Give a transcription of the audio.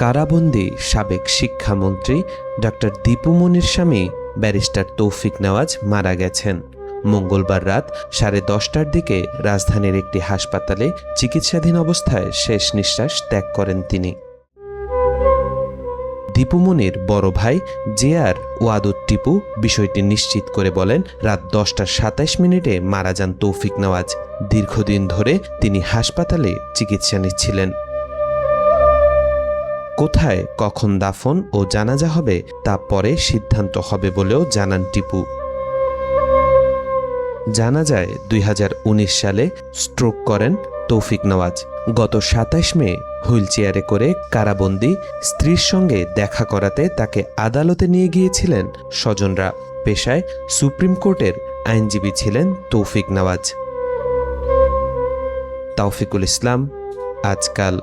কারাবন্দী সাবেক শিক্ষামন্ত্রী ডক্টর দীপু মনির স্বামী ব্যারিস্টার তৌফিক নেওয়াজ মারা গেছেন। মঙ্গলবার রাত 10:30টার দিকে রাজধানীর একটি হাসপাতালে চিকিৎসাধীন অবস্থায় শেষ নিঃশ্বাস ত্যাগ করেন তিনি। দীপু মনির বড় ভাই জেআর ওয়াদুদ টিপু বিষয়টি নিশ্চিত করে বলেন, রাত 10:27 মারা যান তৌফিক নেওয়াজ। দীর্ঘদিন ধরে তিনি হাসপাতালে চিকিৎসা নিচ্ছিলেন। কোথায় কখন দাফন ও জানাজা হবে তা পরে সিদ্ধান্ত হবে বলেও জানান টিপু। জানা যায় 2019 সালে স্ট্রোক করেন তৌফিক নেওয়াজ। গত 27 মে হুইলচেয়ারে করে কারাবন্দী স্ত্রীর সঙ্গে দেখা করাতে তাকে আদালতে নিয়ে গিয়েছিলেন স্বজনরা। পেশায় সুপ্রিম কোর্টের আইনজীবী ছিলেন তৌফিক নেওয়াজ। তাওফিকুল ইসলাম, আজকাল।